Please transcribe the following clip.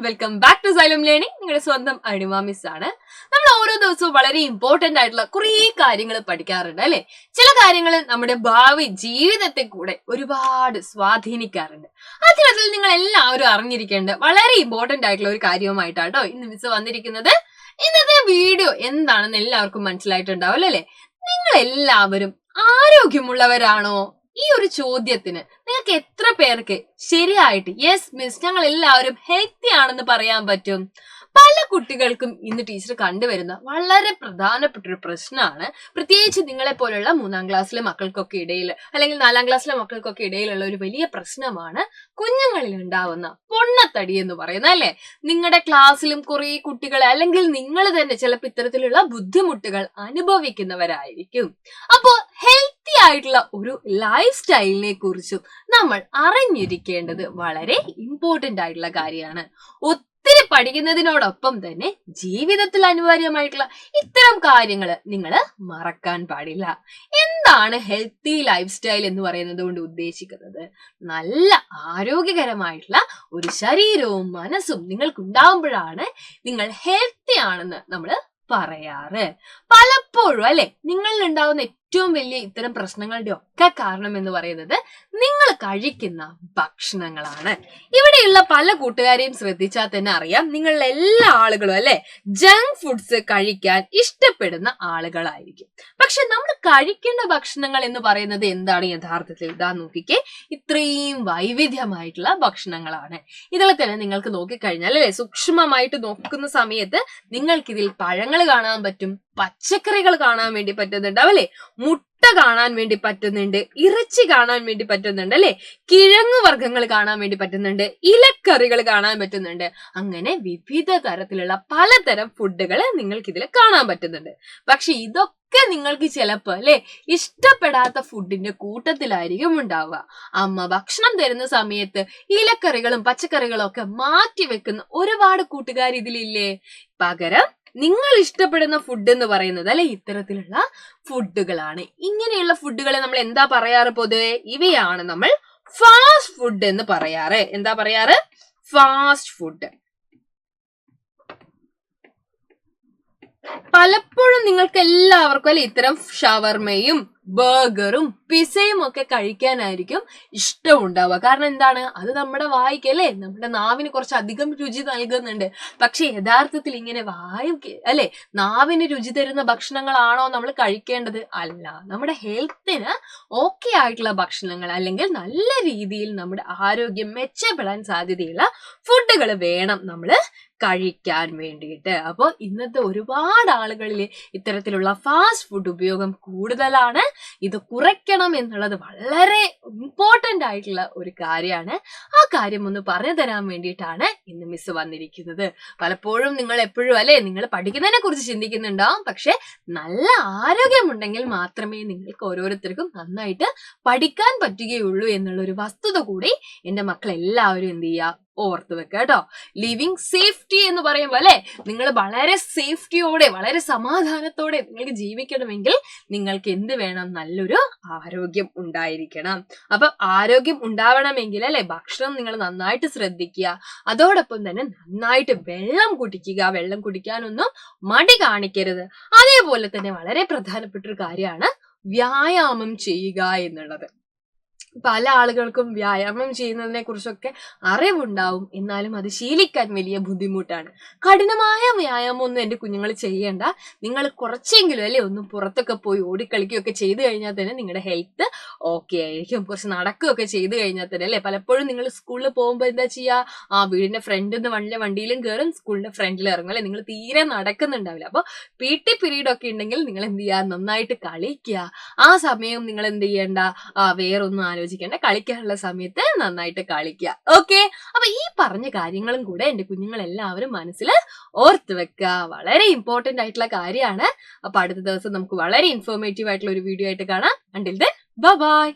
Welcome back to Xylem learning. നിങ്ങളുടെ സ്വന്തം അടിമ മിസ് ആണ്. നമ്മൾ ഓരോ ദിവസവും വളരെ ഇമ്പോർട്ടന്റ് ആയിട്ടുള്ള കുറേ കാര്യങ്ങൾ പഠിക്കാറുണ്ട് അല്ലെ. ചില കാര്യങ്ങൾ നമ്മുടെ ഭാവി ജീവിതത്തെ കൂടെ ഒരുപാട് സ്വാധീനിക്കാറുണ്ട്. അത്തരത്തിൽ നിങ്ങൾ എല്ലാവരും അറിഞ്ഞിരിക്കേണ്ട വളരെ ഇമ്പോർട്ടന്റ് ആയിട്ടുള്ള ഒരു കാര്യവുമായിട്ടാട്ടോ ഇന്ന് മിസ് വന്നിരിക്കുന്നത്. ഇന്നത്തെ വീഡിയോ എന്താണെന്ന് എല്ലാവർക്കും മനസ്സിലായിട്ടുണ്ടാവും അല്ലെ. നിങ്ങൾ എല്ലാവരും ആരോഗ്യമുള്ളവരാണോ? ഈ ഒരു ചോദ്യത്തിന് നിങ്ങൾക്ക് എത്ര പേർക്ക് ശരിയായിട്ട് യെസ് മിസ് ഞങ്ങൾ എല്ലാവരും ഹെൽത്തി ആണെന്ന് പറയാൻ പറ്റും? പല കുട്ടികൾക്കും ഇന്ന് ടീച്ചർ കണ്ടുവരുന്ന വളരെ പ്രധാനപ്പെട്ട ഒരു പ്രശ്നമാണ്, പ്രത്യേകിച്ച് നിങ്ങളെ പോലുള്ള 3ാം ക്ലാസ്സിലെ മക്കൾക്കൊക്കെ ഇടയിൽ അല്ലെങ്കിൽ 4ാം ക്ലാസ്സിലെ മക്കൾക്കൊക്കെ ഇടയിലുള്ള ഒരു വലിയ പ്രശ്നമാണ് കുഞ്ഞുങ്ങളിൽ ഉണ്ടാവുന്ന പൊണ്ണത്തടി എന്ന് പറയുന്നത് അല്ലെ. നിങ്ങളുടെ ക്ലാസ്സിലും കുറെ കുട്ടികൾ അല്ലെങ്കിൽ നിങ്ങൾ തന്നെ ചിലപ്പോൾ ഇത്തരത്തിലുള്ള ബുദ്ധിമുട്ടുകൾ അനുഭവിക്കുന്നവരായിരിക്കും. അപ്പോൾ ഹെൽത്തി ആയിട്ടുള്ള ഒരു ലൈഫ് സ്റ്റൈലിനെ കുറിച്ചും നമ്മൾ അറിഞ്ഞിരിക്കേണ്ടത് വളരെ ഇമ്പോർട്ടന്റ് ആയിട്ടുള്ള കാര്യമാണ്. ഒത്തിരി പഠിക്കുന്നതിനോടൊപ്പം തന്നെ ജീവിതത്തിൽ അനിവാര്യമായിട്ടുള്ള ഇത്തരം കാര്യങ്ങൾ നിങ്ങൾ മറക്കാൻ പാടില്ല. എന്താണ് ഹെൽത്തി ലൈഫ് സ്റ്റൈൽ എന്ന് പറയുന്നത് കൊണ്ട് ഉദ്ദേശിക്കുന്നത്? നല്ല ആരോഗ്യകരമായിട്ടുള്ള ഒരു ശരീരവും മനസ്സും നിങ്ങൾക്കുണ്ടാവുമ്പോഴാണ് നിങ്ങൾ ഹെൽത്തി ആണെന്ന് നമ്മൾ പറയാറ്. പലപ്പോഴും അല്ലെ നിങ്ങളിൽ ഉണ്ടാവുന്ന ഏറ്റവും വലിയ ഇത്തരം പ്രശ്നങ്ങളുടെ ഒക്കെ കാരണം എന്ന് പറയുന്നത് നിങ്ങൾ കഴിക്കുന്ന ഭക്ഷണങ്ങളാണ്. ഇവിടെയുള്ള പല കൂട്ടുകാരെയും ശ്രദ്ധിച്ചാൽ തന്നെ അറിയാം, നിങ്ങളുടെ എല്ലാ ആളുകളും അല്ലെ ജങ്ക് ഫുഡ്സ് കഴിക്കാൻ ഇഷ്ടപ്പെടുന്ന ആളുകളായിരിക്കും. പക്ഷെ നമ്മൾ കഴിക്കേണ്ട ഭക്ഷണങ്ങൾ എന്ന് പറയുന്നത് എന്താണ് യഥാർത്ഥത്തിൽ? ഇതാ നോക്കിക്കേ, ഇത്രയും വൈവിധ്യമായിട്ടുള്ള ഭക്ഷണങ്ങളാണ്. ഇതിൽ തന്നെ നിങ്ങൾക്ക് നോക്കിക്കഴിഞ്ഞാൽ അല്ലെ സൂക്ഷ്മമായിട്ട് നോക്കുന്ന സമയത്ത് നിങ്ങൾക്കിതിൽ പഴങ്ങൾ കാണാൻ പറ്റും, പച്ചക്കറികൾ കാണാൻ വേണ്ടി പറ്റുന്നുണ്ടാവും അല്ലെ, മുട്ട കാണാൻ വേണ്ടി പറ്റുന്നുണ്ട്, ഇറച്ചി കാണാൻ വേണ്ടി പറ്റുന്നുണ്ട് അല്ലെ, കിഴങ്ങു വർഗ്ഗങ്ങൾ കാണാൻ വേണ്ടി പറ്റുന്നുണ്ട്, ഇലക്കറികൾ കാണാൻ പറ്റുന്നുണ്ട്. അങ്ങനെ വിവിധ തരത്തിലുള്ള പലതരം ഫുഡുകൾ നിങ്ങൾക്ക് ഇതിൽ കാണാൻ പറ്റുന്നുണ്ട്. പക്ഷെ ഇതൊക്കെ നിങ്ങൾക്ക് ചിലപ്പോ അല്ലെ ഇഷ്ടപ്പെടാത്ത ഫുഡിന്റെ കൂട്ടത്തിലായിരിക്കും ഉണ്ടാവുക. അമ്മ ഭക്ഷണം തരുന്ന സമയത്ത് ഇലക്കറികളും പച്ചക്കറികളും ഒക്കെ മാറ്റി വെക്കുന്ന ഒരുപാട് കൂട്ടുകാർ ഇതിലില്ലേ. പകരം നിങ്ങൾ ഇഷ്ടപ്പെടുന്ന ഫുഡ് എന്ന് പറയുന്നത് അല്ലെ ഇത്തരത്തിലുള്ള ഫുഡുകളാണ്. ഇങ്ങനെയുള്ള ഫുഡുകളെ നമ്മൾ എന്താ പറയാറ്? പൊതുവെ ഇവയാണ് നമ്മൾ ഫാസ്റ്റ് ഫുഡ് എന്ന് പറയാറ്. എന്താ പറയാറ്? Fast food. പലപ്പോഴും നിങ്ങൾക്ക് എല്ലാവർക്കും അല്ലെ ഇത്തരം ഷവർമയും ബർഗറും പിസയും ഒക്കെ കഴിക്കാനായിരിക്കും ഇഷ്ടം ഉണ്ടാവുക. കാരണം എന്താണ്? അത് നമ്മുടെ വായിക്ക് അല്ലെ നമ്മുടെ നാവിന് കുറച്ച് അധികം രുചി നൽകുന്നുണ്ട്. പക്ഷെ യഥാർത്ഥത്തിൽ ഇങ്ങനെ അല്ലെ നാവിന് രുചി തരുന്ന ഭക്ഷണങ്ങളാണോ നമ്മൾ കഴിക്കേണ്ടത്? അല്ല. നമ്മുടെ ഹെൽത്തിന് ഓക്കെ ആയിട്ടുള്ള ഭക്ഷണങ്ങൾ അല്ലെങ്കിൽ നല്ല രീതിയിൽ നമ്മുടെ ആരോഗ്യം മെച്ചപ്പെടാൻ സാധ്യതയുള്ള ഫുഡുകൾ വേണം നമ്മൾ കഴിക്കാൻ വേണ്ടിയിട്ട്. അപ്പോൾ ഇന്നത്തെ ഒരുപാട് ആളുകളിൽ ഇത്തരത്തിലുള്ള ഫാസ്റ്റ് ഫുഡ് ഉപയോഗം കൂടുതലാണ്. ഇത് കുറയ്ക്കണം എന്നുള്ളത് വളരെ ഇമ്പോർട്ടന്റ് ആയിട്ടുള്ള ഒരു കാര്യമാണ്. ആ കാര്യം ഒന്ന് പറഞ്ഞു തരാൻ വേണ്ടിയിട്ടാണ് ഇന്ന് മിസ് വന്നിരിക്കുന്നത്. പലപ്പോഴും നിങ്ങൾ എപ്പോഴും അല്ലെ നിങ്ങൾ പഠിക്കുന്നതിനെ കുറിച്ച് ചിന്തിക്കുന്നുണ്ടാവും, പക്ഷെ നല്ല ആരോഗ്യമുണ്ടെങ്കിൽ മാത്രമേ നിങ്ങൾക്ക് ഓരോരുത്തർക്കും നന്നായിട്ട് പഠിക്കാൻ പറ്റുകയുള്ളൂ എന്നുള്ള ഒരു വസ്തുത കൂടി എന്റെ മക്കൾ എല്ലാവരും എന്ത് ചെയ്യുക, ഓർത്ത് വെക്കുക കേട്ടോ. ലിവിങ് സേഫ്റ്റി എന്ന് പറയുമ്പോൾ അല്ലെ നിങ്ങൾ വളരെ സേഫ്റ്റിയോടെ വളരെ സമാധാനത്തോടെ നിങ്ങൾക്ക് ജീവിക്കണമെങ്കിൽ നിങ്ങൾക്ക് എന്ത് വേണം? നല്ലൊരു ആരോഗ്യം ഉണ്ടായിരിക്കണം. അപ്പൊ ആരോഗ്യം ഉണ്ടാവണമെങ്കിൽ അല്ലെ ഭക്ഷണം നിങ്ങൾ നന്നായിട്ട് ശ്രദ്ധിക്കുക. അതോടൊപ്പം തന്നെ നന്നായിട്ട് വെള്ളം കുടിക്കുക. വെള്ളം കുടിക്കാനൊന്നും മടി കാണിക്കരുത്. അതേപോലെ തന്നെ വളരെ പ്രധാനപ്പെട്ട ഒരു കാര്യമാണ് വ്യായാമം ചെയ്യുക എന്നുള്ളത്. പല ആളുകൾക്കും വ്യായാമം ചെയ്യുന്നതിനെ കുറിച്ചൊക്കെ അറിവുണ്ടാവും, എന്നാലും അത് ശീലിക്കാൻ വലിയ ബുദ്ധിമുട്ടാണ്. കഠിനമായ വ്യായാമം ഒന്നും എന്റെ കുഞ്ഞുങ്ങൾ ചെയ്യേണ്ട. നിങ്ങൾ കുറച്ചെങ്കിലും അല്ലെ ഒന്ന് പുറത്തൊക്കെ പോയി ഓടിക്കളിക്കുകയൊക്കെ ചെയ്തു കഴിഞ്ഞാൽ തന്നെ നിങ്ങളുടെ ഹെൽത്ത് ഓക്കെ ആയിരിക്കും. കുറച്ച് നടക്കുകയൊക്കെ ചെയ്തു കഴിഞ്ഞാൽ തന്നെ അല്ലെ. പലപ്പോഴും നിങ്ങൾ സ്കൂളിൽ പോകുമ്പോൾ എന്താ ചെയ്യുക? വീടിന്റെ ഫ്രണ്ടിൽ നിന്ന് വണ്ടിയിലും കയറും, സ്കൂളിന്റെ ഫ്രണ്ടിൽ ഇറങ്ങും അല്ലെ. നിങ്ങൾ തീരെ നടക്കുന്നുണ്ടാവില്ല. അപ്പൊ PT പീരീഡ് ഒക്കെ ഉണ്ടെങ്കിൽ നിങ്ങൾ എന്ത് ചെയ്യുക? നന്നായിട്ട് കളിക്കുക. ആ സമയം നിങ്ങൾ എന്ത് ചെയ്യേണ്ട? വേറൊന്നും ആലോചിക്കേണ്ട, കളിക്കാനുള്ള സമയത്ത് നന്നായിട്ട് കളിക്കുക. ഓക്കെ. അപ്പൊ ഈ പറഞ്ഞ കാര്യങ്ങളും കൂടെ എന്റെ കുഞ്ഞുങ്ങൾ എല്ലാവരും മനസ്സിൽ ഓർത്ത് വെക്കുക. വളരെ ഇമ്പോർട്ടന്റ് ആയിട്ടുള്ള കാര്യമാണ്. അപ്പൊ അടുത്ത ദിവസം നമുക്ക് വളരെ ഇൻഫോർമേറ്റീവ് ആയിട്ടുള്ള ഒരു വീഡിയോ ആയിട്ട് കാണാം. Until then bye bye.